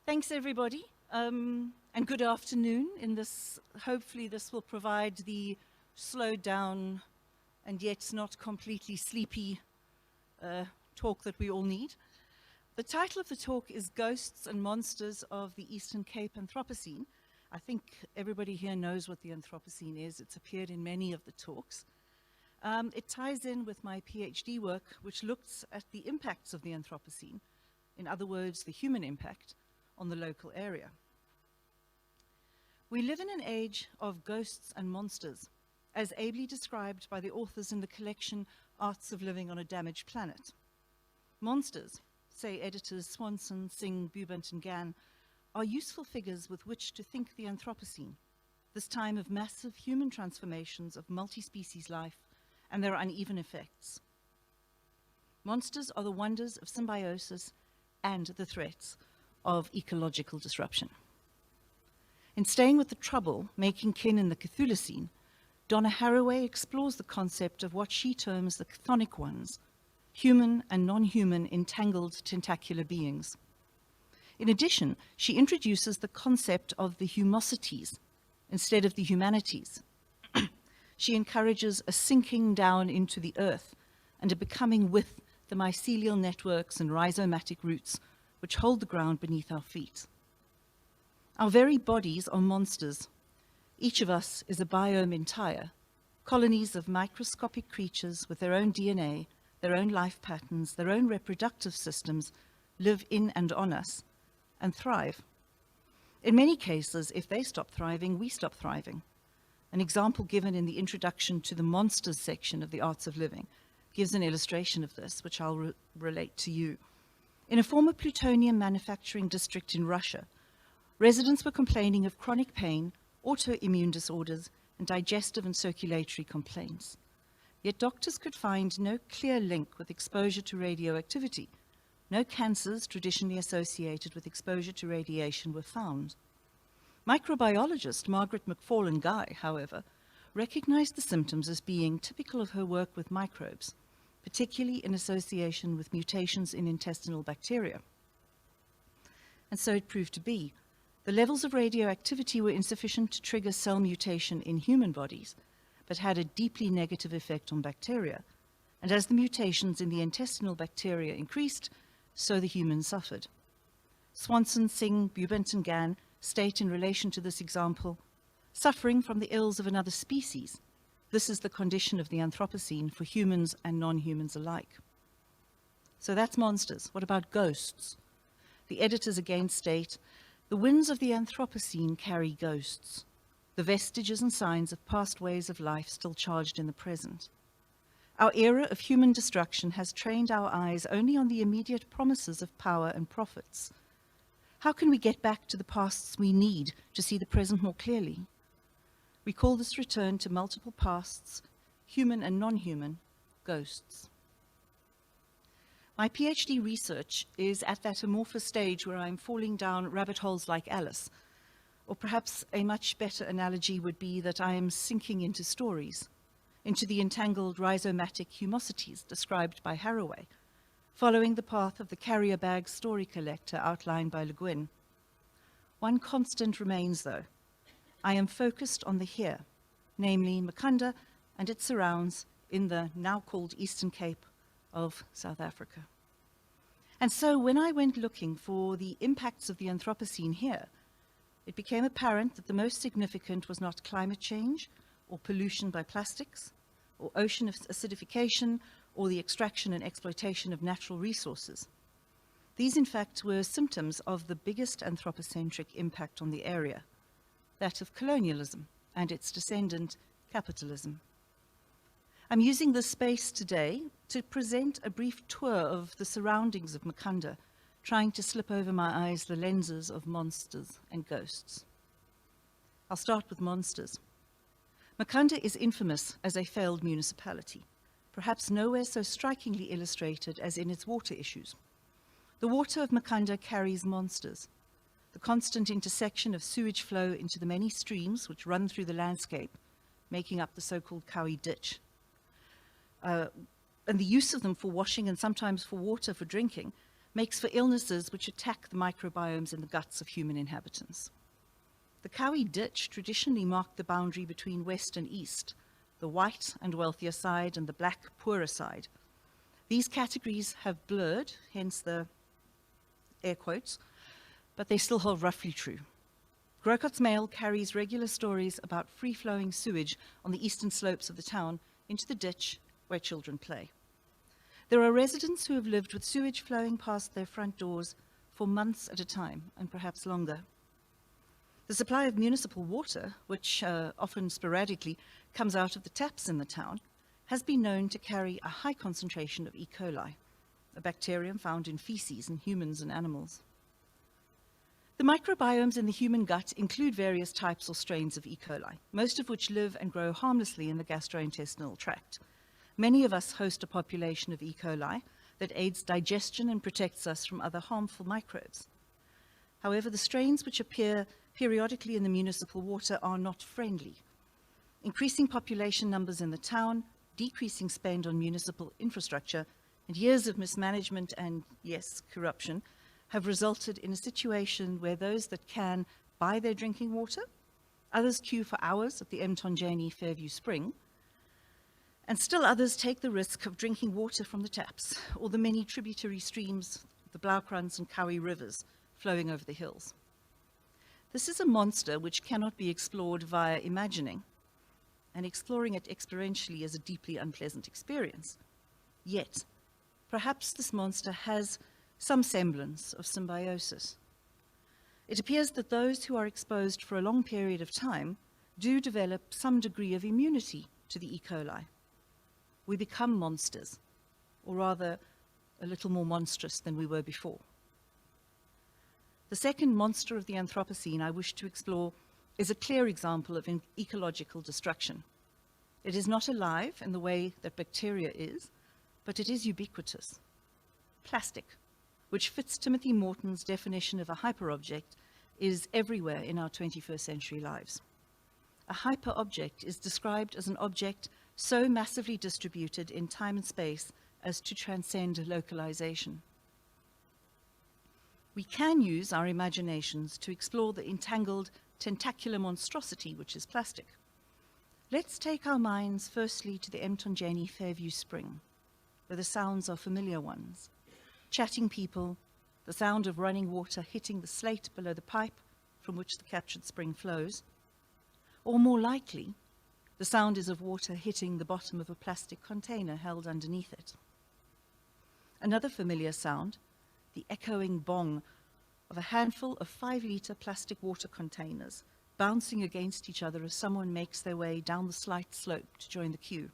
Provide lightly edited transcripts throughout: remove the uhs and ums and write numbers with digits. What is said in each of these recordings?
Thanks, everybody, and good afternoon. Hopefully this will provide the slowed down and yet not completely sleepy talk that we all need. The title of the talk is Ghosts and Monsters of the Eastern Cape Anthropocene. I think everybody here knows what the Anthropocene is. It's appeared in many of the talks. It ties in with my PhD work, which looks at the impacts of the Anthropocene, in other words, the human impact, on the local area. We live in an age of ghosts and monsters, as ably described by the authors in the collection Arts of Living on a Damaged Planet. Monsters, say editors Swanson, Singh, Bubent and Gann, are useful figures with which to think the Anthropocene, this time of massive human transformations of multi-species life and their uneven effects. Monsters are the wonders of symbiosis and the threats of ecological disruption. In Staying with the Trouble, Making Kin in the Cthulhucene, Donna Haraway explores the concept of what she terms the chthonic ones, human and non-human entangled tentacular beings. In addition, she introduces the concept of the humosities instead of the humanities. She encourages a sinking down into the earth and a becoming with the mycelial networks and rhizomatic roots which hold the ground beneath our feet. Our very bodies are monsters. Each of us is a biome entire, colonies of microscopic creatures with their own DNA, their own life patterns, their own reproductive systems, live in and on us, and thrive. In many cases, if they stop thriving, we stop thriving. An example given in the introduction to the monsters section of the Arts of Living gives an illustration of this, which I'll relate to you. In a former plutonium manufacturing district in Russia, residents were complaining of chronic pain, autoimmune disorders, and digestive and circulatory complaints. Yet doctors could find no clear link with exposure to radioactivity. No cancers traditionally associated with exposure to radiation were found. Microbiologist Margaret McFarlane Guy, however, recognized the symptoms as being typical of her work with microbes, particularly in association with mutations in intestinal bacteria. And so it proved to be. The levels of radioactivity were insufficient to trigger cell mutation in human bodies, but had a deeply negative effect on bacteria. And as the mutations in the intestinal bacteria increased, so the humans suffered. Swanson, Singh, Bubent and Gann state in relation to this example, suffering from the ills of another species. This is the condition of the Anthropocene for humans and non-humans alike. So that's monsters. What about ghosts? The editors again state, the winds of the Anthropocene carry ghosts, the vestiges and signs of past ways of life still charged in the present. Our era of human destruction has trained our eyes only on the immediate promises of power and profits. How can we get back to the pasts we need to see the present more clearly? We call this return to multiple pasts, human and non-human, ghosts. My PhD research is at that amorphous stage where I'm falling down rabbit holes like Alice, or perhaps a much better analogy would be that I am sinking into stories, into the entangled rhizomatic humosities described by Haraway, following the path of the carrier bag story collector outlined by Le Guin. One constant remains, though. I am focused on the here, namely Mukunda and its surrounds in the now called Eastern Cape of South Africa. And so when I went looking for the impacts of the Anthropocene here, it became apparent that the most significant was not climate change or pollution by plastics or ocean acidification or the extraction and exploitation of natural resources. These, in fact, were symptoms of the biggest anthropocentric impact on the area, that of colonialism and its descendant, capitalism. I'm using this space today to present a brief tour of the surroundings of Mukunda, trying to slip over my eyes the lenses of monsters and ghosts. I'll start with monsters. Mukunda is infamous as a failed municipality, perhaps nowhere so strikingly illustrated as in its water issues. The water of Mukunda carries monsters. The constant intersection of sewage flow into the many streams which run through the landscape, making up the so-called Kawi ditch, and the use of them for washing and sometimes for water for drinking, makes for illnesses which attack the microbiomes in the guts of human inhabitants. The Kawi ditch traditionally marked the boundary between west and east, the white and wealthier side and the black, poorer side. These categories have blurred, hence the air quotes, but they still hold roughly true. Grocot's Mail carries regular stories about free-flowing sewage on the eastern slopes of the town into the ditch where children play. There are residents who have lived with sewage flowing past their front doors for months at a time, and perhaps longer. The supply of municipal water, which often sporadically comes out of the taps in the town, has been known to carry a high concentration of E. coli, a bacterium found in feces in humans and animals. The microbiomes in the human gut include various types or strains of E. coli, most of which live and grow harmlessly in the gastrointestinal tract. Many of us host a population of E. coli that aids digestion and protects us from other harmful microbes. However, the strains which appear periodically in the municipal water are not friendly. Increasing population numbers in the town, decreasing spend on municipal infrastructure, and years of mismanagement and, yes, corruption have resulted in a situation where those that can buy their drinking water, others queue for hours at the Mtonjeni Fairview Spring, and still others take the risk of drinking water from the taps or the many tributary streams, the Blaukrans and Kawi rivers flowing over the hills. This is a monster which cannot be explored via imagining, and exploring it experientially is a deeply unpleasant experience. Yet, perhaps this monster has some semblance of symbiosis. It appears that those who are exposed for a long period of time do develop some degree of immunity to the E. coli. We become monsters, or rather, a little more monstrous than we were before. The second monster of the Anthropocene I wish to explore is a clear example of ecological destruction. It is not alive in the way that bacteria is, but it is ubiquitous. Plastic, which fits Timothy Morton's definition of a hyperobject, is everywhere in our 21st century lives. A hyperobject is described as an object so massively distributed in time and space as to transcend localization. We can use our imaginations to explore the entangled, tentacular monstrosity which is plastic. Let's take our minds firstly to the Mtonjeni Fairview Spring, where the sounds are familiar ones. Chatting people, the sound of running water hitting the slate below the pipe from which the captured spring flows, or more likely, the sound is of water hitting the bottom of a plastic container held underneath it. Another familiar sound, the echoing bong of a handful of 5-liter plastic water containers bouncing against each other as someone makes their way down the slight slope to join the queue.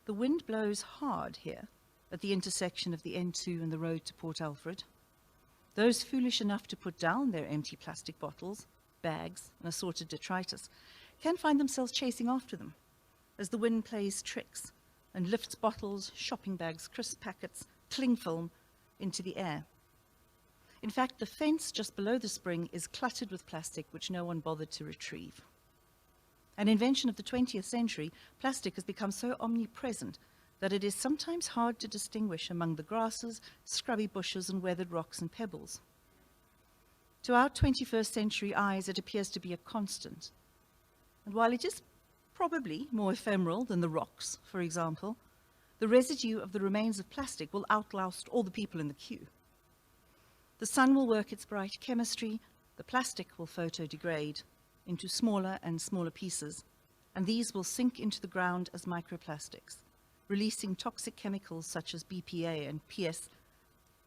The wind blows hard here at the intersection of the N2 and the road to Port Alfred. Those foolish enough to put down their empty plastic bottles, bags, and assorted detritus can find themselves chasing after them as the wind plays tricks and lifts bottles, shopping bags, crisp packets, cling film into the air. In fact, the fence just below the spring is cluttered with plastic which no one bothered to retrieve. An invention of the 20th century, plastic has become so omnipresent that it is sometimes hard to distinguish among the grasses, scrubby bushes, and weathered rocks and pebbles. To our 21st century eyes, it appears to be a constant. And while it is probably more ephemeral than the rocks, for example, the residue of the remains of plastic will outlast all the people in the queue. The sun will work its bright chemistry, the plastic will photodegrade into smaller and smaller pieces, and these will sink into the ground as microplastics, releasing toxic chemicals such as BPA and PS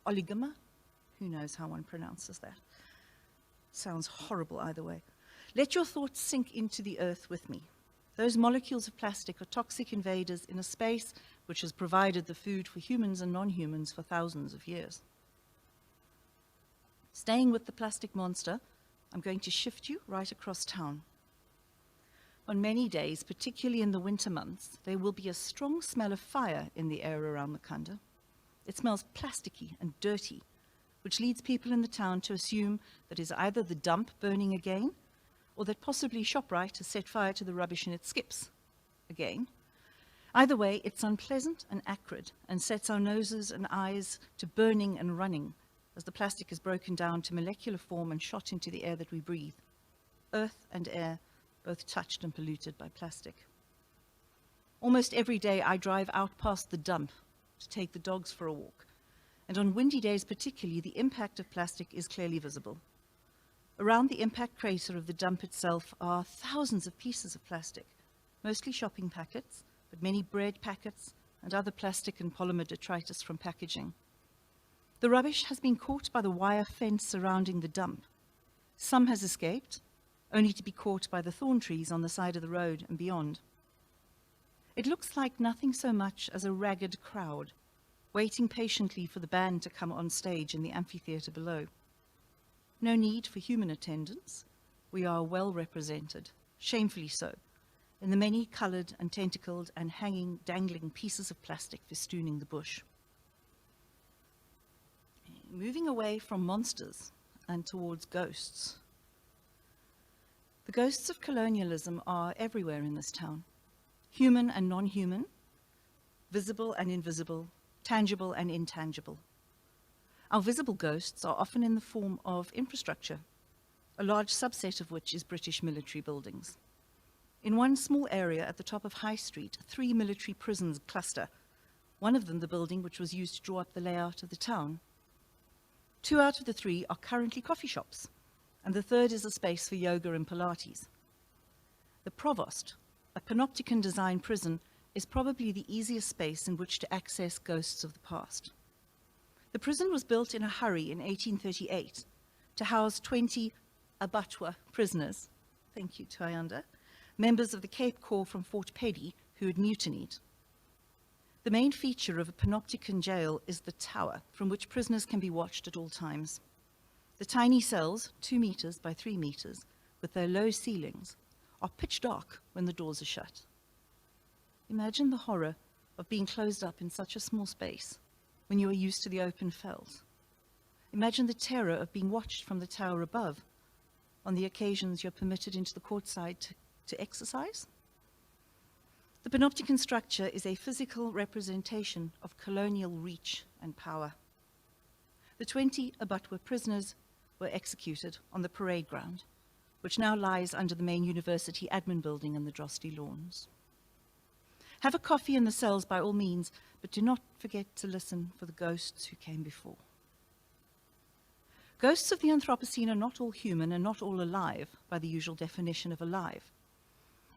oligoma. Who knows how one pronounces that? Sounds horrible either way. Let your thoughts sink into the earth with me. Those molecules of plastic are toxic invaders in a space which has provided the food for humans and non-humans for thousands of years. Staying with the plastic monster, I'm going to shift you right across town. On many days, particularly in the winter months, there will be a strong smell of fire in the air around Makanda. It smells plasticky and dirty, which leads people in the town to assume that it's either the dump burning again, or that possibly ShopRite has set fire to the rubbish in its skips again. Either way, it's unpleasant and acrid and sets our noses and eyes to burning and running as the plastic is broken down to molecular form and shot into the air that we breathe. Earth and air, both touched and polluted by plastic. Almost every day I drive out past the dump to take the dogs for a walk. And on windy days particularly, the impact of plastic is clearly visible. Around the impact crater of the dump itself are thousands of pieces of plastic, mostly shopping packets, but many bread packets and other plastic and polymer detritus from packaging. The rubbish has been caught by the wire fence surrounding the dump. Some has escaped, only to be caught by the thorn trees on the side of the road and beyond. It looks like nothing so much as a ragged crowd, waiting patiently for the band to come on stage in the amphitheatre below. No need for human attendance. We are well represented, shamefully so, in the many coloured and tentacled and hanging, dangling pieces of plastic festooning the bush. Moving away from monsters and towards ghosts. The ghosts of colonialism are everywhere in this town. Human and non-human, visible and invisible, tangible and intangible. Our visible ghosts are often in the form of infrastructure, a large subset of which is British military buildings. In one small area at the top of High Street, 3 military prisons cluster, one of them the building which was used to draw up the layout of the town. 2 out of the 3 are currently coffee shops, and the third is a space for yoga and Pilates. The Provost, a panopticon-designed prison, is probably the easiest space in which to access ghosts of the past. The prison was built in a hurry in 1838 to house 20 abattoir prisoners, thank you, Toyanda, members of the Cape Corps from Fort Peddie who had mutinied. The main feature of a panopticon jail is the tower, from which prisoners can be watched at all times. The tiny cells, 2 meters by 3 meters, with their low ceilings, are pitch dark when the doors are shut. Imagine the horror of being closed up in such a small space when you are used to the open veldt. Imagine the terror of being watched from the tower above on the occasions you're permitted into the courtside to exercise. The panopticon structure is a physical representation of colonial reach and power. The 20 abattoir prisoners were executed on the parade ground, which now lies under the main university admin building and the Drosty lawns. Have a coffee in the cells by all means, but do not forget to listen for the ghosts who came before. Ghosts of the Anthropocene are not all human and not all alive by the usual definition of alive.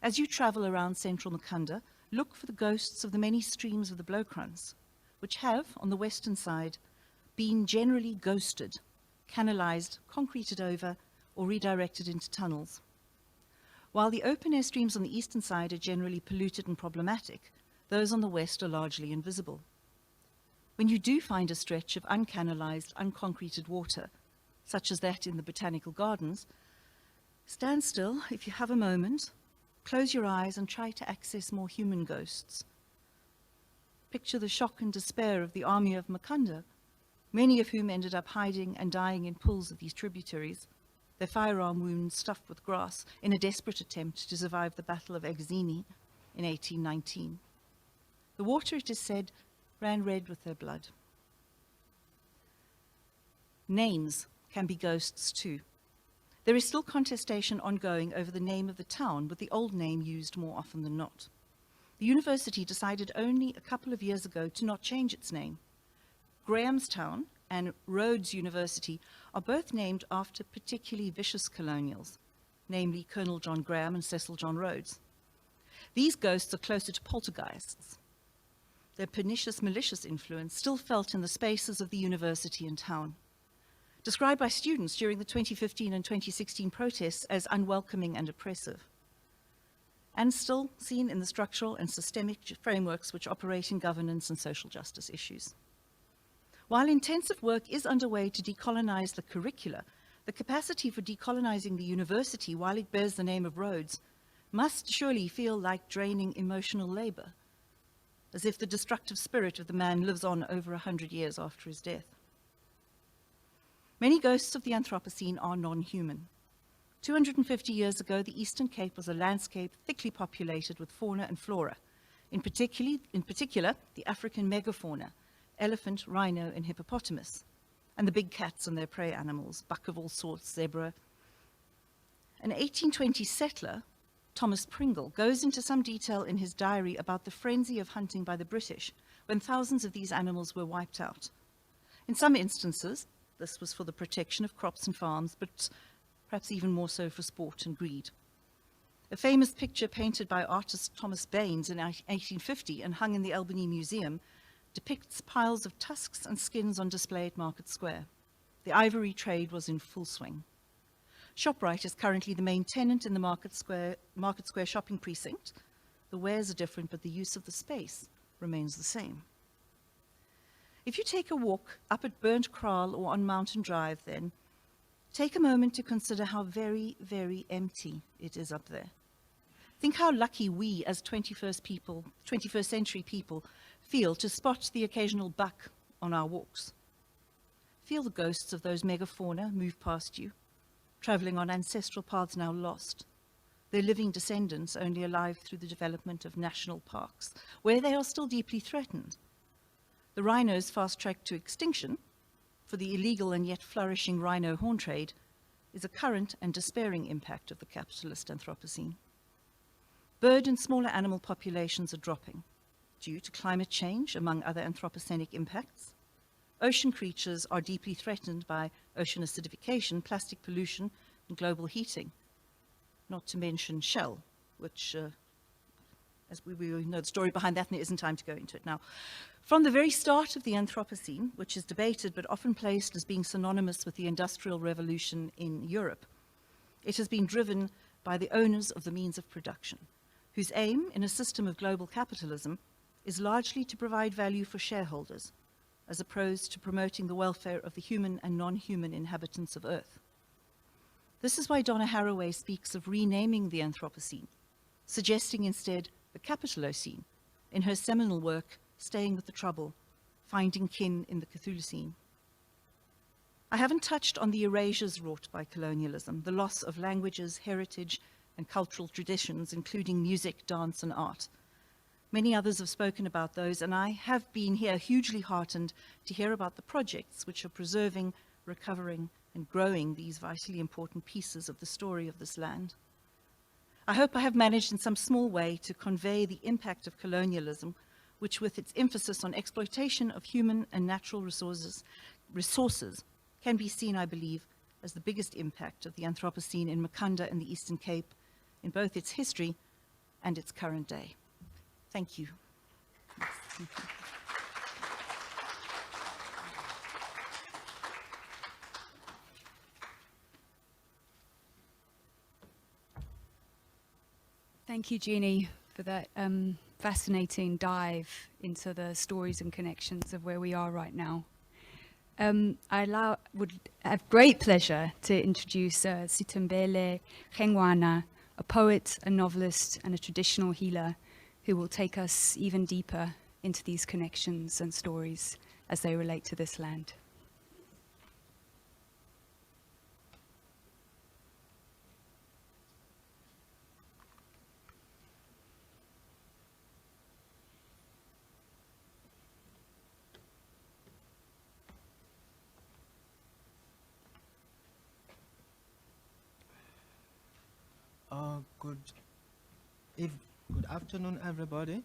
As you travel around central Mukunda, look for the ghosts of the many streams of the Blowkrans, which have, on the western side, been generally ghosted, canalized, concreted over, or redirected into tunnels. While the open-air streams on the eastern side are generally polluted and problematic, those on the west are largely invisible. When you do find a stretch of uncanalized, unconcreted water, such as that in the Botanical Gardens, stand still if you have a moment, close your eyes and try to access more human ghosts. Picture the shock and despair of the army of Mukunda, many of whom ended up hiding and dying in pools of these tributaries, their firearm wounds stuffed with grass in a desperate attempt to survive the Battle of Xhegwana in 1819. The water, it is said, ran red with their blood. Names can be ghosts too. There is still contestation ongoing over the name of the town, with the old name used more often than not. The university decided only a couple of years ago to not change its name. Grahamstown and Rhodes University are both named after particularly vicious colonials, namely Colonel John Graham and Cecil John Rhodes. These ghosts are closer to poltergeists. Their pernicious, malicious influence still felt in the spaces of the university and town. Described by students during the 2015 and 2016 protests as unwelcoming and oppressive, and still seen in the structural and systemic frameworks which operate in governance and social justice issues. While intensive work is underway to decolonize the curricula, the capacity for decolonizing the university while it bears the name of Rhodes must surely feel like draining emotional labor, as if the destructive spirit of the man lives on over 100 years after his death. Many ghosts of the Anthropocene are non-human. 250 years ago, the Eastern Cape was a landscape thickly populated with fauna and flora, in particular the African megafauna, elephant, rhino, and hippopotamus, and the big cats and their prey animals, buck of all sorts, zebra. An 1820 settler, Thomas Pringle, goes into some detail in his diary about the frenzy of hunting by the British when thousands of these animals were wiped out. In some instances, this was for the protection of crops and farms, but perhaps even more so for sport and greed. A famous picture painted by artist Thomas Baines in 1850 and hung in the Albany Museum depicts piles of tusks and skins on display at Market Square. The ivory trade was in full swing. ShopRite is currently the main tenant in the Market Square shopping precinct. The wares are different, but the use of the space remains the same. If you take a walk up at Burnt Kraal or on Mountain Drive, then take a moment to consider how very, very empty it is up there. Think how lucky we as 21st century people feel to spot the occasional buck on our walks. Feel the ghosts of those megafauna move past you, traveling on ancestral paths now lost, their living descendants only alive through the development of national parks, where they are still deeply threatened. The rhinos fast-tracked to extinction, for the illegal and yet flourishing rhino horn trade, is a current and despairing impact of the capitalist Anthropocene. Bird and smaller animal populations are dropping due to climate change, among other anthropocenic impacts. Ocean creatures are deeply threatened by ocean acidification, plastic pollution, and global heating, not to mention shell, which, as we know the story behind that, and there isn't time to go into it now. From the very start of the Anthropocene, which is debated but often placed as being synonymous with the Industrial Revolution in Europe, it has been driven by the owners of the means of production, whose aim in a system of global capitalism is largely to provide value for shareholders, as opposed to promoting the welfare of the human and non-human inhabitants of Earth. This is why Donna Haraway speaks of renaming the Anthropocene, suggesting instead the Capitalocene in her seminal work, Staying with the Trouble, Finding Kin in the Cthulhucene. I haven't touched on the erasures wrought by colonialism, the loss of languages, heritage, and cultural traditions, including music, dance, and art. Many others have spoken about those, and I have been here hugely heartened to hear about the projects which are preserving, recovering, and growing these vitally important pieces of the story of this land. I hope I have managed in some small way to convey the impact of colonialism, which with its emphasis on exploitation of human and natural resources can be seen, I believe, as the biggest impact of the Anthropocene in Makhanda and the Eastern Cape, in both its history and its current day. Thank you. Thank you, Jeannie, for that fascinating dive into the stories and connections of where we are right now. I would have great pleasure to introduce Sithembele Xhegwana, a poet, a novelist, and a traditional healer who will take us even deeper into these connections and stories as they relate to this land. Good afternoon, everybody.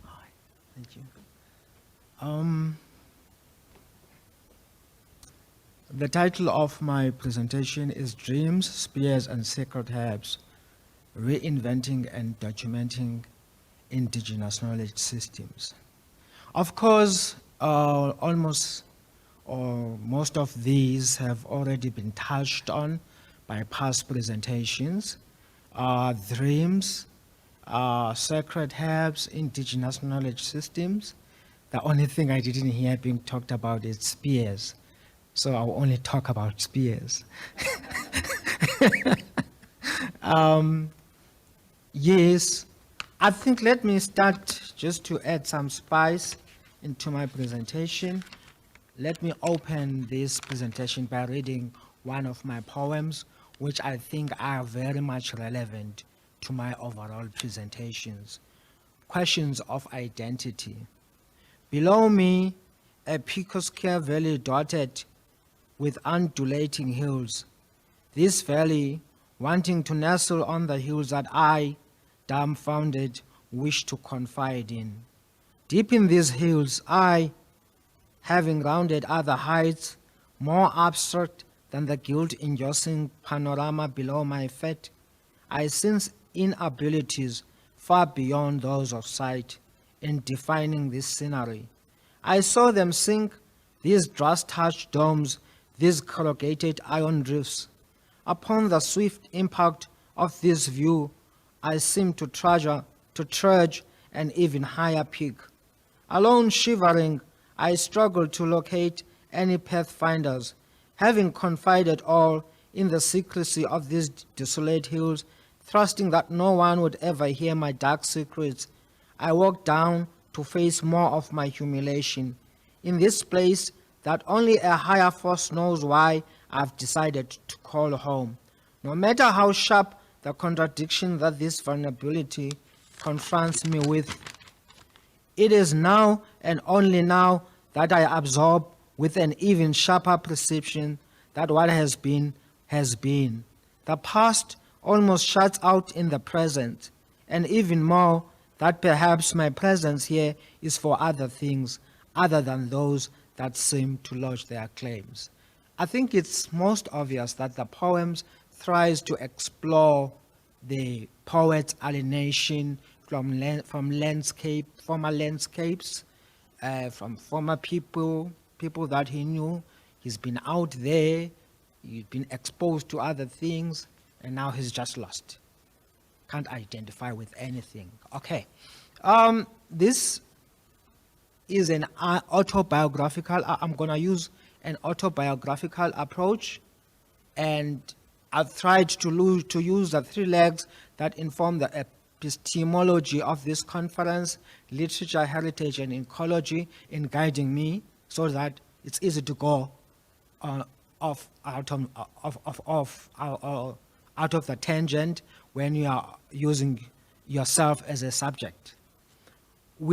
Hi, thank you. The title of my presentation is Dreams, Spears, and Sacred Herbs, Reinventing and Documenting Indigenous Knowledge Systems. Of course, almost or most of these have already been touched on by past presentations. Dreams, sacred herbs, indigenous knowledge systems. The only thing I didn't hear being talked about is spears. So I'll only talk about spears. Yes, I think let me start just to add some spice into my presentation. Let me open this presentation by reading one of my poems, which I think are very much relevant to my overall presentations. Questions of identity. Below me, a picoscale valley dotted with undulating hills. This valley, wanting to nestle on the hills that I, dumbfounded, wish to confide in. Deep in these hills, I, having rounded other heights, more abstract than the guilt-inducing panorama below my feet, I sense inabilities far beyond those of sight in defining this scenery. I saw them sink, these brass-touched domes, these corrugated iron roofs. Upon the swift impact of this view, I seemed to trudge an even higher peak. Alone shivering, I struggled to locate any pathfinders. Having confided all in the secrecy of these desolate hills, trusting that no one would ever hear my dark secrets, I walked down to face more of my humiliation. In this place that only a higher force knows why I've decided to call home. No matter how sharp the contradiction that this vulnerability confronts me with, it is now and only now that I absorb with an even sharper perception that what has been, has been. The past almost shuts out in the present, and even more that perhaps my presence here is for other things other than those that seem to lodge their claims. I think it's most obvious that the poems tries to explore the poet's alienation from former landscapes, from former people that he knew. He's been out there, he's been exposed to other things, and now he's just lost. Can't identify with anything. Okay, this is an autobiographical, I'm gonna use an autobiographical approach, and I've tried to use the three legs that inform the epistemology of this conference: literature, heritage, and ecology, in guiding me so that it's easy to go out of the tangent when you are using yourself as a subject. I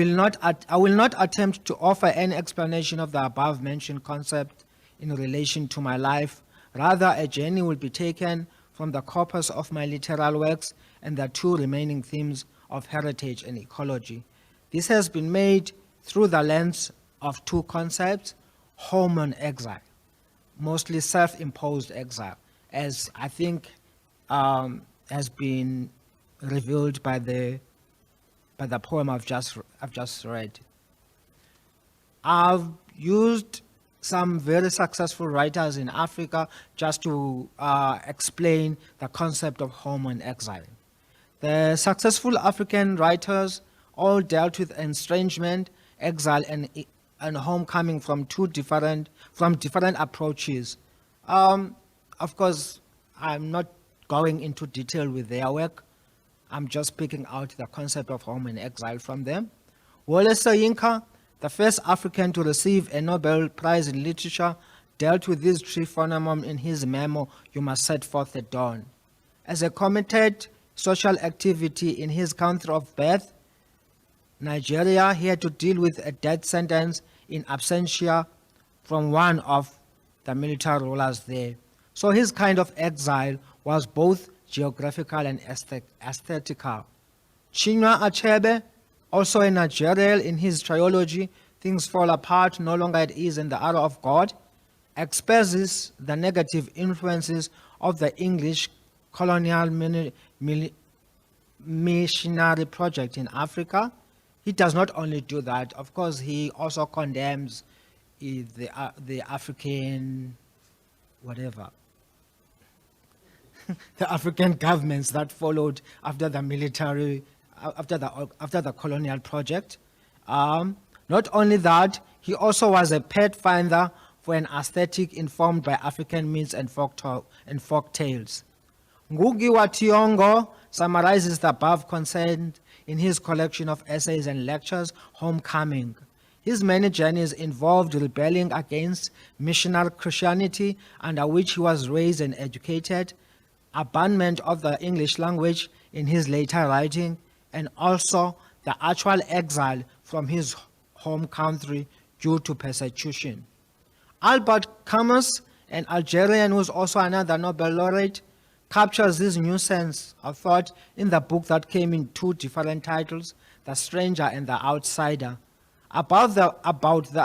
will not attempt to offer any explanation of the above-mentioned concept in relation to my life. Rather, a journey will be taken from the corpus of my literal works and the two remaining themes of heritage and ecology. This has been made through the lens of two concepts: home and exile, mostly self-imposed exile, as I think has been revealed by the poem I've just read. I've used some very successful writers in Africa just to explain the concept of home and exile. The successful African writers all dealt with estrangement, exile, and homecoming from different approaches. Of course, I'm not going into detail with their work. I'm just picking out the concept of home and exile from them. Wallace, the first African to receive a Nobel Prize in Literature, dealt with this tree phenomenon in his memo, "You Must Set Forth at Dawn." As a committed social activity in his country of birth, Nigeria, he had to deal with a death sentence in absentia from one of the military rulers there. So his kind of exile was both geographical and aesthetical. Chinua Achebe, also a Nigerian, in his trilogy, Things Fall Apart, No Longer at Ease, and The Arrow of God, expresses the negative influences of the English colonial missionary project in Africa. He does not only do that, of course, he also condemns the African, whatever, the African governments that followed after the military, after the colonial project. Not only that, he also was a pathfinder for an aesthetic informed by African myths and folk tales. Ngugi wa Thiong'o summarizes the above content in his collection of essays and lectures, Homecoming. His many journeys involved rebelling against missionary Christianity, under which he was raised and educated, abandonment of the English language, in his later writing, and also the actual exile from his home country due to persecution. Albert Camus, an Algerian who is also another Nobel laureate, captures this new sense of thought in the book that came in two different titles, The Stranger and The Outsider. About the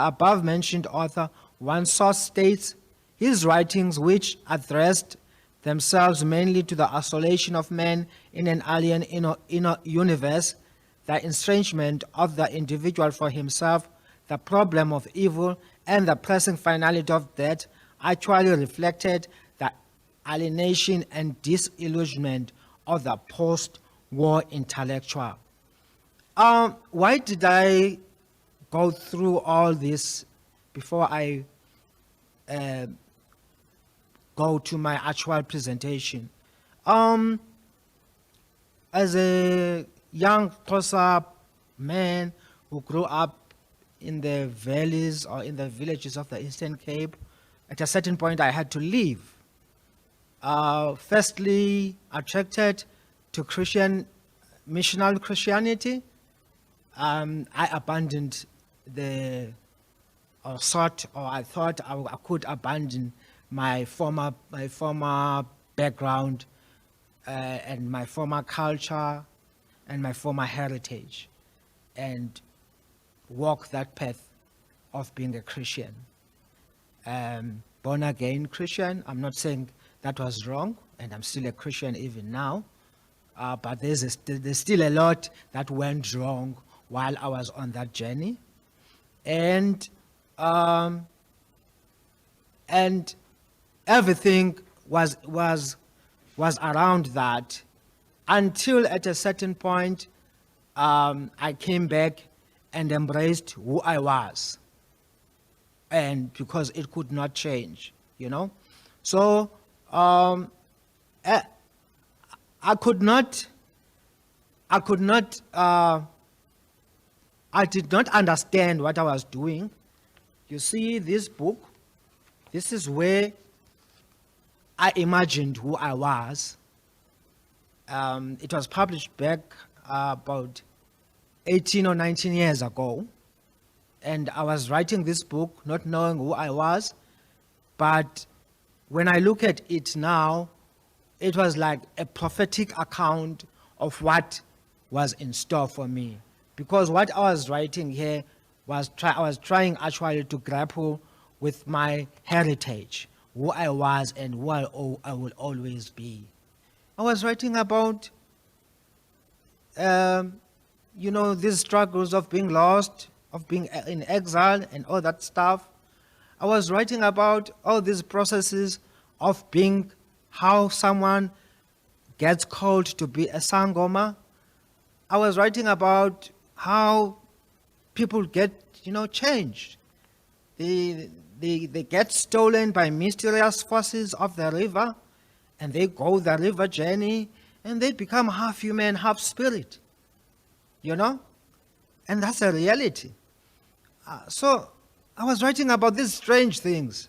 above-mentioned author, one source states, his writings, which addressed themselves mainly to the isolation of man in an alien inner universe, the estrangement of the individual for himself, the problem of evil, and the pressing finality of death, actually reflected the alienation and disillusionment of the post-war intellectual. Why did I go through all this before I go to my actual presentation? As a young Xhosa man who grew up in the valleys or in the villages of the Eastern Cape, at a certain point I had to leave. Firstly, attracted to missional Christianity, I abandoned I thought I could abandon my former background and my former culture and my former heritage, and walk that path of being a Christian. Born again Christian. I'm not saying that was wrong, and I'm still a Christian even now, but there's still a lot that went wrong while I was on that journey, and everything was around that until at a certain point I came back and embraced who I was, and because it could not change, you know. So I did not understand what I was doing. You see, this book, this is where I imagined who I was. It was published back about 18 or 19 years ago, and I was writing this book not knowing who I was, but when I look at it now, it was like a prophetic account of what was in store for me, because what I was writing here was I was trying actually to grapple with my heritage, who I was and who I will always be. I was writing about these struggles of being lost, of being in exile and all that stuff. I was writing about all these processes of being, how someone gets called to be a sangoma. I was writing about how people get, changed. They get stolen by mysterious forces of the river, and they go the river journey, and they become half human, half spirit, and that's a reality. So I was writing about these strange things,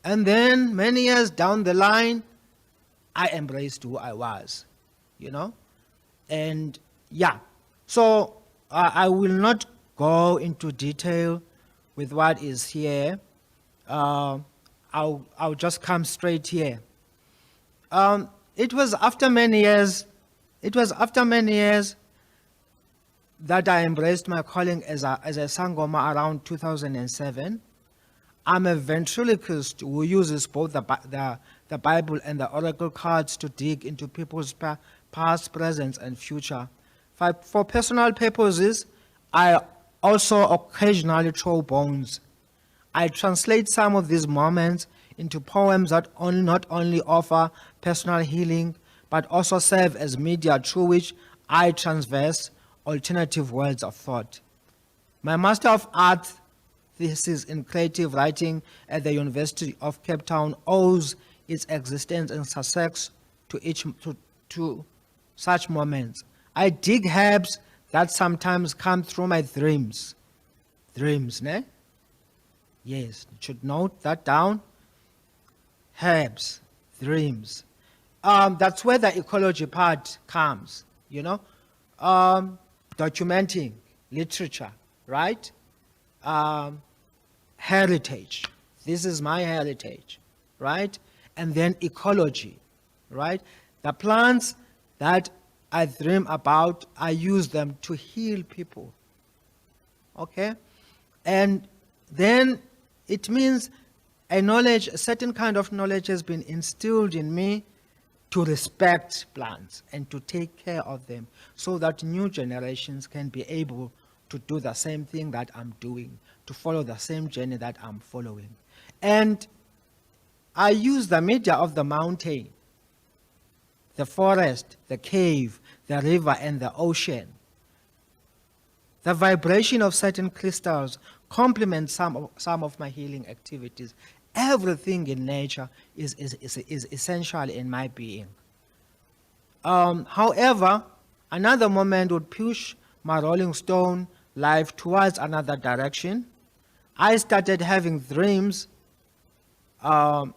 and then many years down the line, I embraced who I was, and yeah. So I will not go into detail with what is here. I'll just come straight here. It was after many years that I embraced my calling as a sangoma around 2007. I'm a ventriloquist who uses both the Bible and the oracle cards to dig into people's past, present, and future. For personal purposes, I also occasionally throw bones. I translate some of these moments into poems that not only offer personal healing, but also serve as media through which I transverse alternative worlds of thought. My Master of Arts thesis in creative writing at the University of Cape Town owes its existence and success to such moments. I dig herbs that sometimes come through my dreams. Dreams, ne? Yes, you should note that down. Herbs, dreams. that's where the ecology part comes, you know. Documenting literature, right? Heritage. This is my heritage, right? And then ecology, right? The plants that I dream about, I use them to heal people, okay? And then it means a certain kind of knowledge has been instilled in me to respect plants and to take care of them so that new generations can be able to do the same thing that I'm doing, to follow the same journey that I'm following. And I use the media of the mountain, the forest, the cave, the river, and the ocean. The vibration of certain crystals complements some of my healing activities. Everything in nature is essential in my being. However, another moment would push my Rolling Stone life towards another direction. I started having dreams. I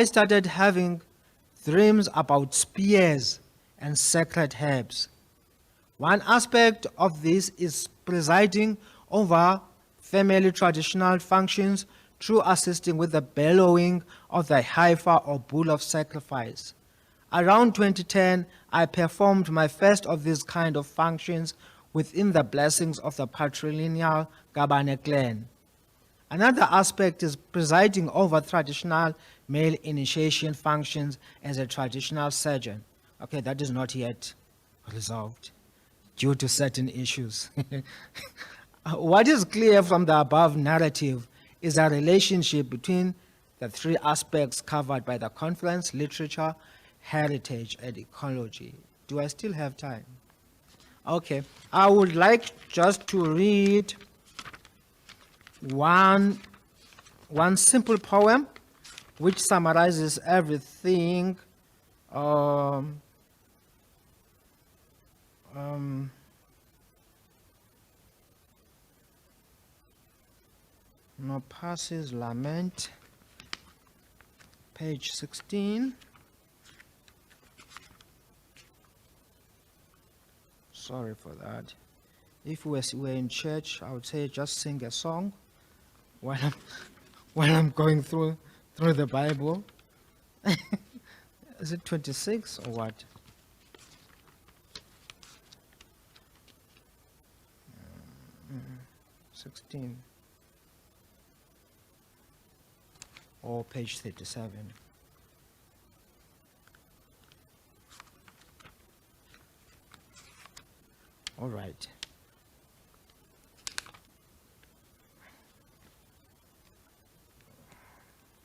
started having dreams about spears and sacred herbs. One aspect of this is presiding over family traditional functions through assisting with the bellowing of the heifer or bull of sacrifice. Around 2010, I performed my first of these kind of functions within the blessings of the patrilineal Gabane clan. Another aspect is presiding over traditional male initiation functions as a traditional surgeon. Okay, that is not yet resolved due to certain issues. What is clear from the above narrative is a relationship between the three aspects covered by the conference: literature, heritage, and ecology. Do I still have time? Okay, I would like just to read one simple poem which summarizes everything. Nopasi's Lament, page 16. Sorry for that. If we were in church, I would say just sing a song while I'm going through the Bible. Is it 26 or what? 16. Or page 37. All right.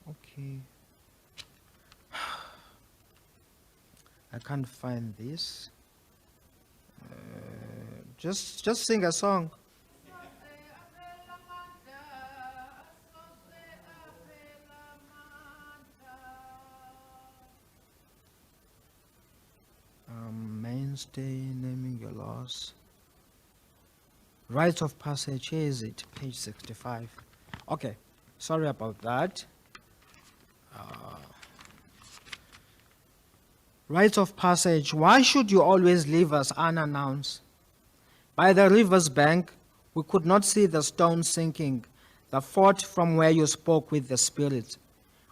Okay. I can't find this. Just sing a song. Mainstay, naming your loss. Rites of passage, here is it, page 65. Okay, sorry about that. Rites of passage, why should you always leave us unannounced? By the river's bank, we could not see the stone sinking, the fort from where you spoke with the spirit.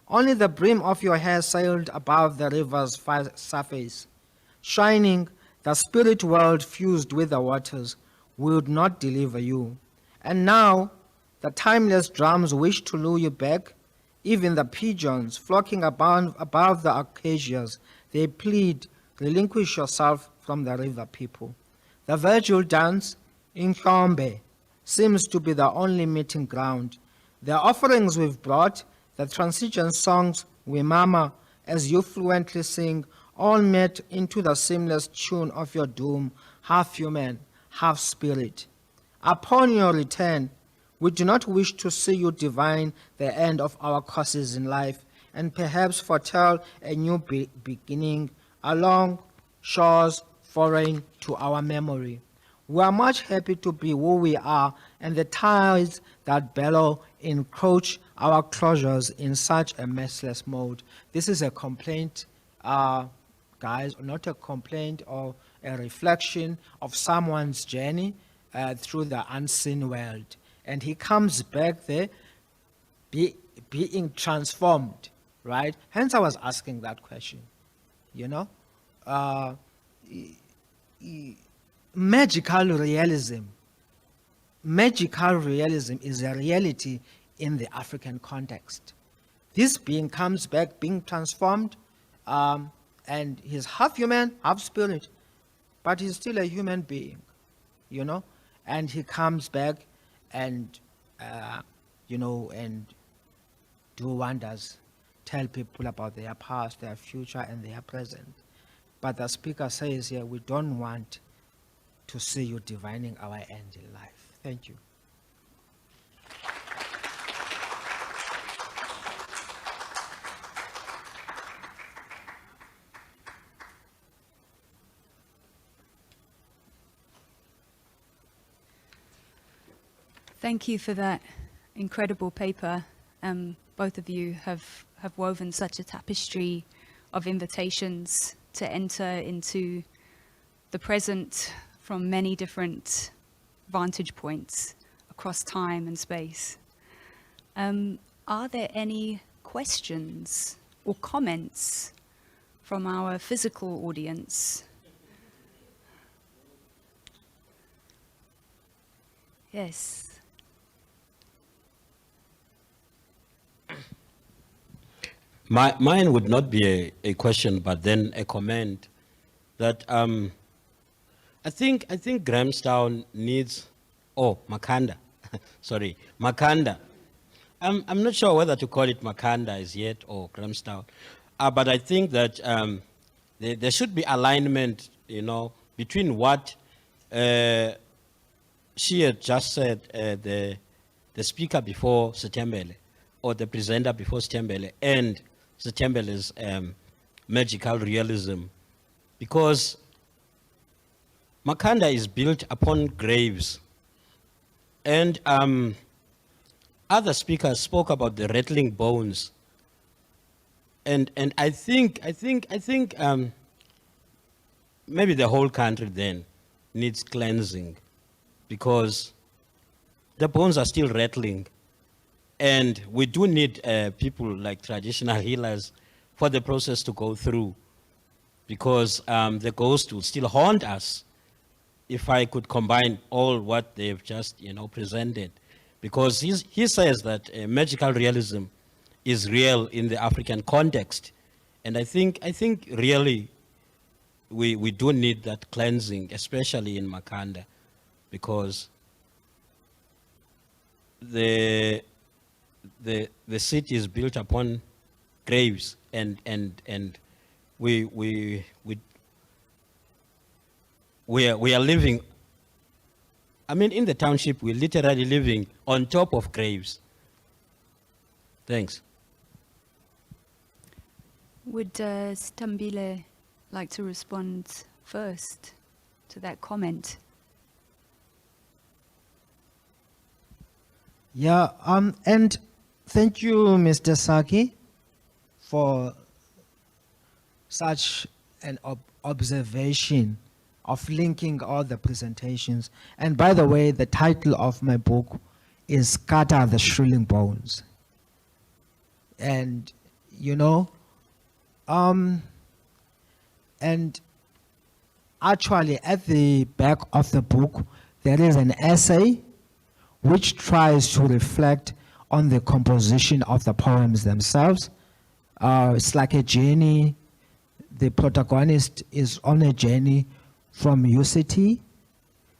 Only the brim of your hair sailed above the river's surface. Shining, the spirit world fused with the waters would not deliver you. And now, the timeless drums wish to lure you back. Even the pigeons flocking above the acacias, they plead, relinquish yourself from the river people. The Virgil dance, Inhlombe, seems to be the only meeting ground. The offerings we've brought, the transition songs we murmur as you fluently sing, all met into the seamless tune of your doom, half human, half spirit. Upon your return, we do not wish to see you divine the end of our courses in life and perhaps foretell a new beginning along shores foreign to our memory. We are much happy to be who we are, and the tides that bellow encroach our closures in such a merciless mode. This is a complaint guys, not a complaint or a reflection of someone's journey through the unseen world. And he comes back there being transformed, right? Hence I was asking that question, you know? Magical realism is a reality in the African context. This being comes back being transformed, and he's half human, half spirit, but he's still a human being, you know? And he comes back and, you know, and do wonders, tell people about their past, their future, and their present. But the speaker says here, we don't want to see you divining our end in life. Thank you. Thank you for that incredible paper. Both of you have woven such a tapestry of invitations to enter into the present from many different vantage points across time and space. Are there any questions or comments from our physical audience? Yes. Mine would not be a question, but then a comment that I think Grahamstown needs, Makanda, sorry, Makanda. I'm not sure whether to call it Makanda as yet or Grahamstown, but I think that there should be alignment, you know, between what she had just said, the speaker before Sithembele, or the presenter before Sithembele, and Sithembele's magical realism, because Makanda is built upon graves, and other speakers spoke about the rattling bones, and I think maybe the whole country then needs cleansing, because the bones are still rattling. And we do need people like traditional healers for the process to go through, because the ghost will still haunt us if I could combine all what they've just, you know, presented. Because he says that magical realism is real in the African context. And I think really we do need that cleansing, especially in Makanda, because the city is built upon graves, and we are living, I mean, in the township, we're literally living on top of graves. Thanks. Would Sithembele like to respond first to that comment? Yeah, and thank you, Mr. Saki, for such an observation of linking all the presentations. And by the way, the title of my book is Scatter the Shrilling Bones. And, you know, and actually at the back of the book, there is an essay which tries to reflect on the composition of the poems themselves. It's like a journey. The protagonist is on a journey from UCT.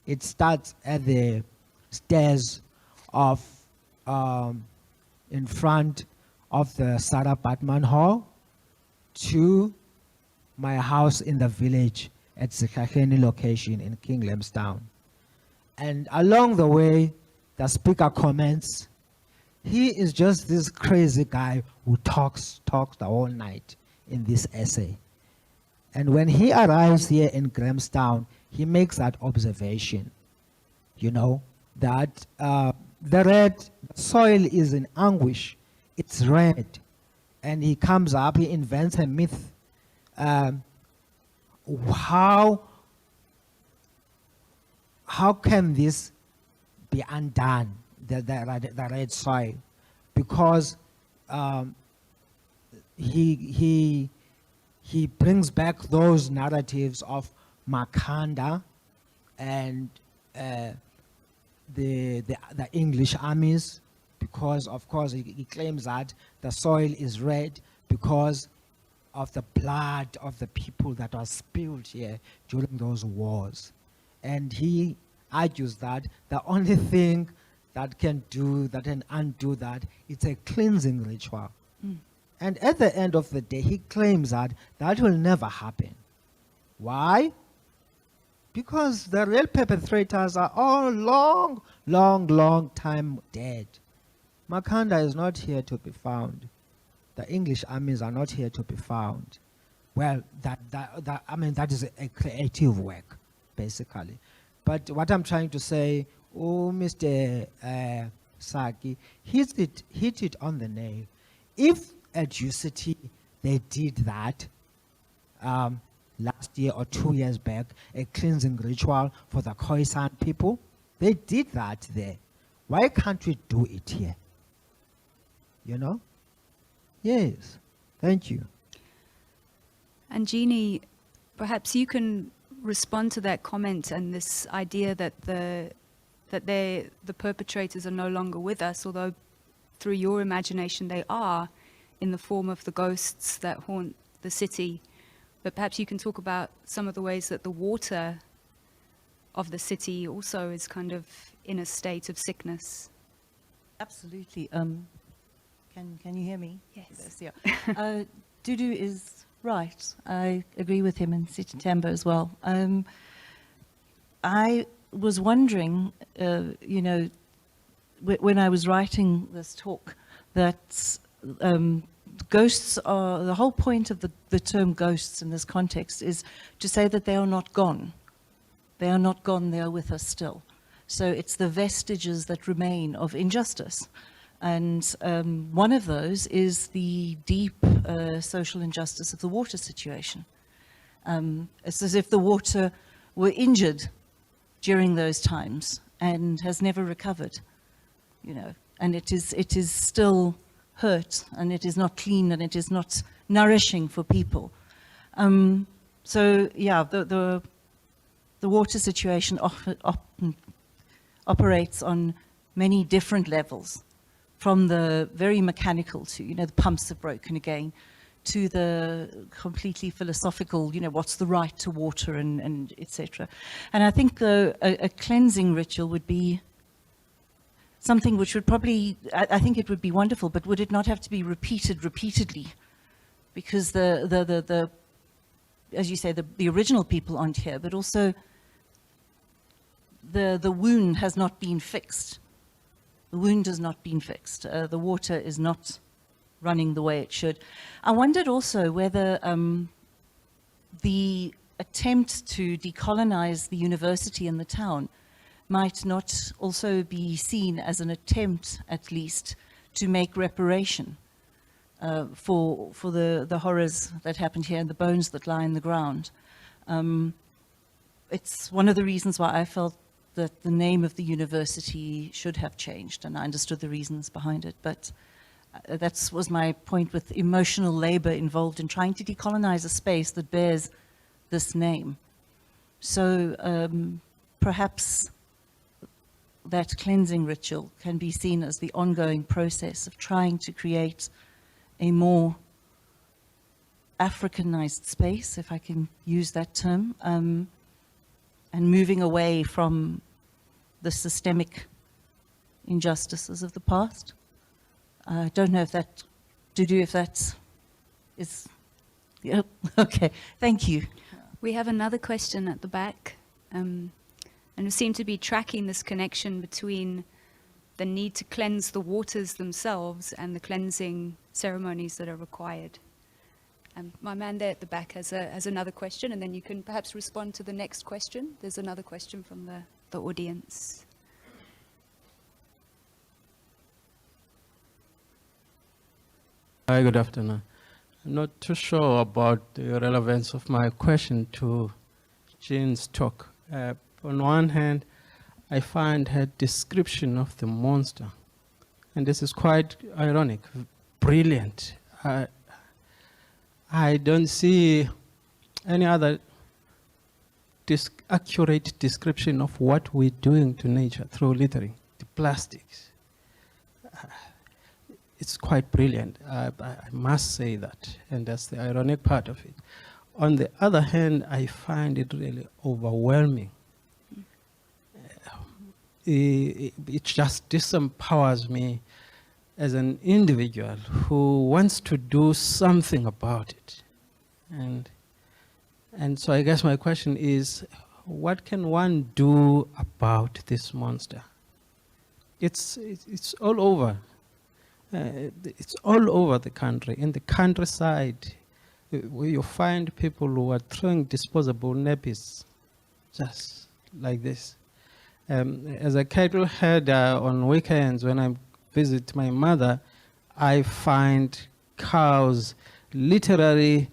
It starts at the stairs of, in front of the Sarah Batman Hall, to my house in the village at Xhegwana location in King Lamstown. And along the way, the speaker comments, he is just this crazy guy who talks the whole night in this essay. And when he arrives here in Grahamstown, he makes that observation, you know, that the red soil is in anguish, it's red. And he comes up, he invents a myth um, how can this be undone, the red soil? Because he brings back those narratives of Makhanda and the English armies, because of course he claims that the soil is red because of the blood of the people that was spilled here during those wars. And he argues that the only thing that can undo that, it's a cleansing ritual. And at the end of the day, he claims that that will never happen. Why? Because the real perpetrators are all long time dead. Makhanda is not here to be found. The English armies are not here to be found. Well, that is a creative work, basically. But what I'm trying to say, Mr. Saki hit it on the nail. If at UCT they did that last year or 2 years back, a cleansing ritual for the Khoisan people, they did that there. Why can't we do it here? You know? Yes. Thank you. And Jeannie, perhaps you can respond to that comment and this idea that the perpetrators are no longer with us, although through your imagination they are, in the form of the ghosts that haunt the city. But perhaps you can talk about some of the ways that the water of the city also is kind of in a state of sickness. Absolutely. Can you hear me? Yes. Yeah. Dudu is right. I agree with him in Sithembele as well. I was wondering, when I was writing this talk, that ghosts are, the whole point of the term ghosts in this context is to say that they are not gone. They are not gone, they are with us still. So it's the vestiges that remain of injustice. And one of those is the deep social injustice of the water situation. It's as if the water were injured during those times and has never recovered, and it is still hurt, and it is not clean, and it is not nourishing for people. So yeah, the water situation operates on many different levels, from the very mechanical to, the pumps have broken again, to the completely philosophical, what's the right to water and etc. And I think a cleansing ritual would be something which would probably, I think it would be wonderful, but would it not have to be repeated repeatedly? Because the as you say, the original people aren't here, but also the wound has not been fixed. The wound has not been fixed. The water is not running the way it should. I wondered also whether the attempt to decolonize the university and the town might not also be seen as an attempt, at least, to make reparation for the horrors that happened here and the bones that lie in the ground. It's one of the reasons why I felt that the name of the university should have changed, and I understood the reasons behind it. But that was my point, with emotional labor involved in trying to decolonize a space that bears this name. So perhaps that cleansing ritual can be seen as the ongoing process of trying to create a more Africanized space, if I can use that term, and moving away from the systemic injustices of the past. I don't know if that, if that is, yeah, okay, thank you. We have another question at the back, and we seem to be tracking this connection between the need to cleanse the waters themselves and the cleansing ceremonies that are required. My man there at the back has another question, and then you can perhaps respond to the next question. There's another question from the audience. Hi, good afternoon. I'm not too sure about the relevance of my question to Jean's talk. On one hand, I find her description of the monster, and this is quite ironic, brilliant. I don't see any other accurate description of what we're doing to nature through littering, the plastics. It's quite brilliant, I must say that, and that's the ironic part of it. On the other hand, I find it really overwhelming. It just disempowers me as an individual who wants to do something about it. And so I guess my question is, what can one do about this monster? It's all over. It's all over the country. In the countryside, where you find people who are throwing disposable nappies, just like this. As a cattle herder on weekends, when I visit my mother, I find cows literally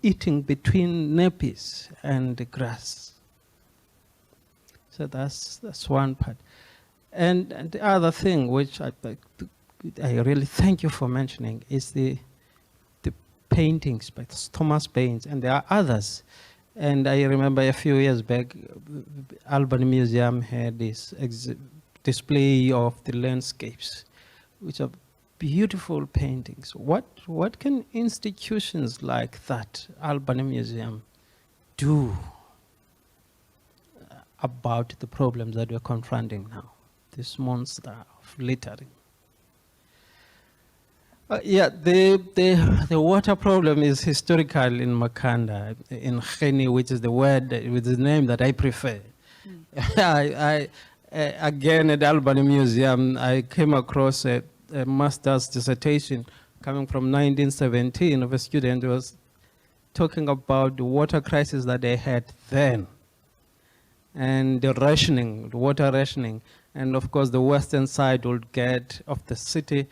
eating between nappies and the grass. So that's one part. And the other thing, which I really thank you for mentioning, is the paintings by Thomas Baines, and there are others. And I remember a few years back, Albany Museum had this display of the landscapes, which are beautiful paintings. What can institutions like that, Albany Museum, do about the problems that we're confronting now, this monster of littering? The water problem is historical in Makanda, in Xhegwana, which is the name that I prefer. Again, at Albany Museum, I came across a master's dissertation coming from 1917 of a student who was talking about the water crisis that they had then, and the water rationing. And of course, the western side would get, of the city,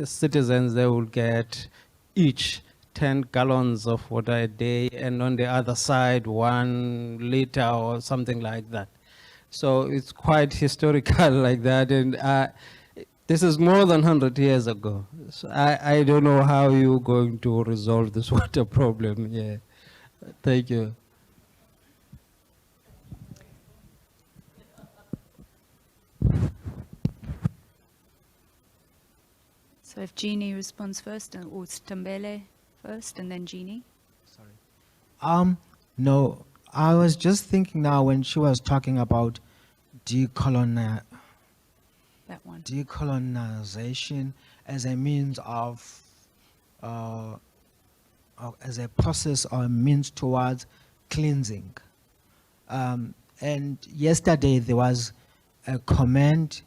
citizens, they will get each 10 gallons of water a day, and on the other side, 1 liter or something like that. So it's quite historical like that, and this is more than 100 years ago. So I don't know how you're going to resolve this water problem. Yeah, thank you. So if Jeannie responds first, or Sithembele first, and then Jeannie. Sorry. No, I was just thinking now when she was talking about decolonization as a means of, as a process or a means towards cleansing. And yesterday there was a comment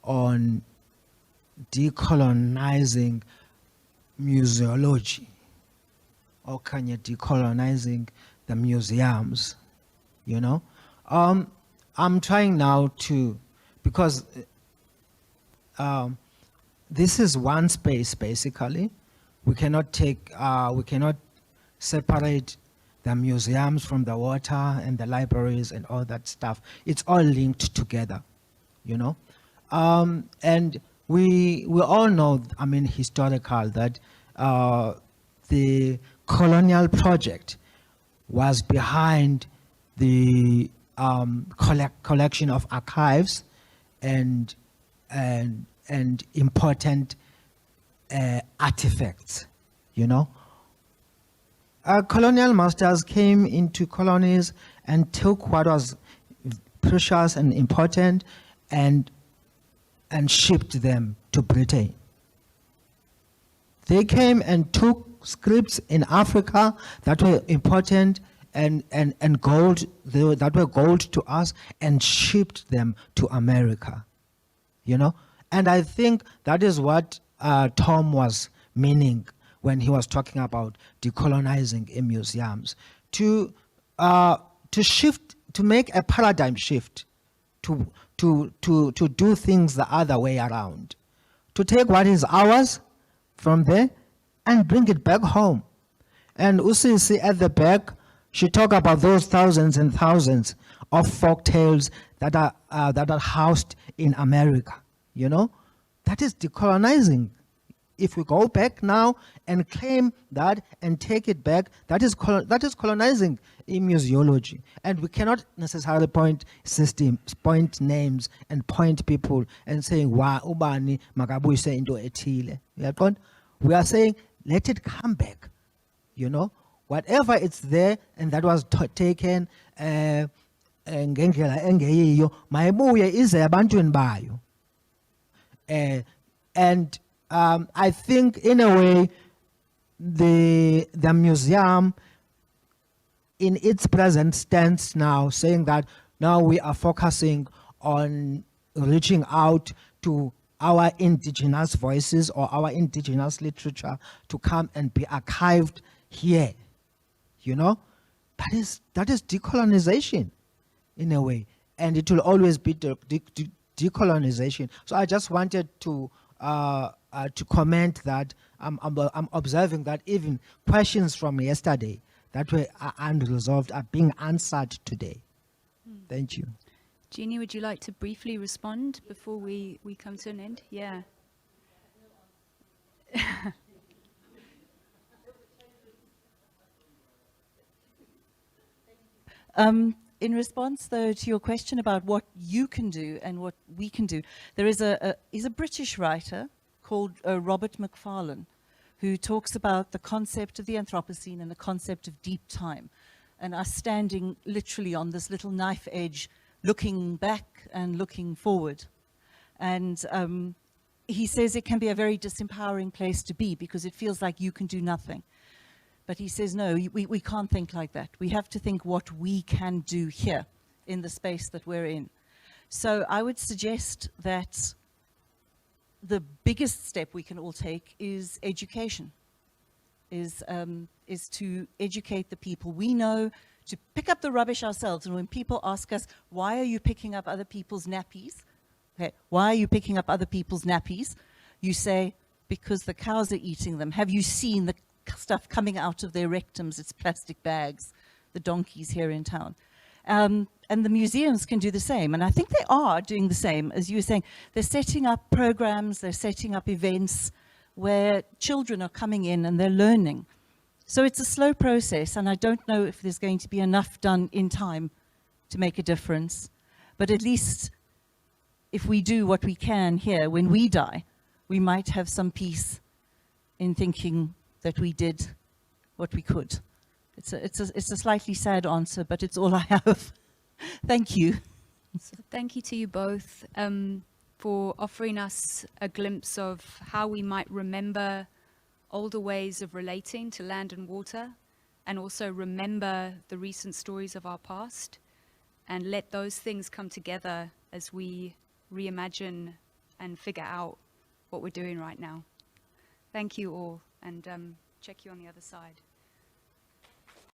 on decolonizing museology, or can you decolonizing the museums, you know? I'm trying now to, because this is one space basically. We cannot separate the museums from the water and the libraries and all that stuff. It's all linked together, you know? And we all know, I mean, historical, that the colonial project was behind the collection of archives and important artifacts, you know. Colonial masters came into colonies and took what was precious and important and shipped them to Britain. They came and took scripts in Africa that were important and gold, that were gold to us, and shipped them to America, you know? And I think that is what Tom was meaning when he was talking about decolonizing in museums, to shift, to make a paradigm shift, to do things the other way around, to take what is ours from there and bring it back home. And Usisi at the back, she talk about those thousands and thousands of folk tales that are housed in America. You know, that is decolonizing. If we go back now and claim that and take it back, that is colonizing in museology. And we cannot necessarily point systems, point names, and point people and saying, "Wa ubani makabuyise into ethile." We are saying, let it come back. You know, whatever it's there and that was taken, ngendlela engeyiyo, mayibuye ize ebantwini bayo. And I think in a way, the museum in its present stance now, saying that now we are focusing on reaching out to our indigenous voices or our indigenous literature to come and be archived here. You know, that is decolonization in a way, and it will always be decolonization. So I just wanted to comment that I'm observing that even questions from yesterday that were unresolved are being answered today. Thank you. Jeannie, would you like to briefly respond before we come to an end? Yeah. In response, though, to your question about what you can do and what we can do, there is he's a British writer called Robert McFarlane, who talks about the concept of the Anthropocene and the concept of deep time, and us standing literally on this little knife edge, looking back and looking forward. And he says it can be a very disempowering place to be because it feels like you can do nothing. But he says, no, we can't think like that. We have to think what we can do here in the space that we're in. So I would suggest that the biggest step we can all take is education, is to educate the people we know, to pick up the rubbish ourselves. And when people ask us, why are you picking up other people's nappies? Okay, why are you picking up other people's nappies? You say, because the cows are eating them. Have you seen the stuff coming out of their rectums? It's plastic bags, the donkeys here in town. And the museums can do the same. And I think they are doing the same, as you were saying. They're setting up programs, they're setting up events where children are coming in and they're learning. So it's a slow process, and I don't know if there's going to be enough done in time to make a difference. But at least if we do what we can here, when we die, we might have some peace in thinking that we did what we could. It's a slightly sad answer, but it's all I have. Thank you. So thank you to you both for offering us a glimpse of how we might remember older ways of relating to land and water, and also remember the recent stories of our past, and let those things come together as we reimagine and figure out what we're doing right now. Thank you all, and check you on the other side.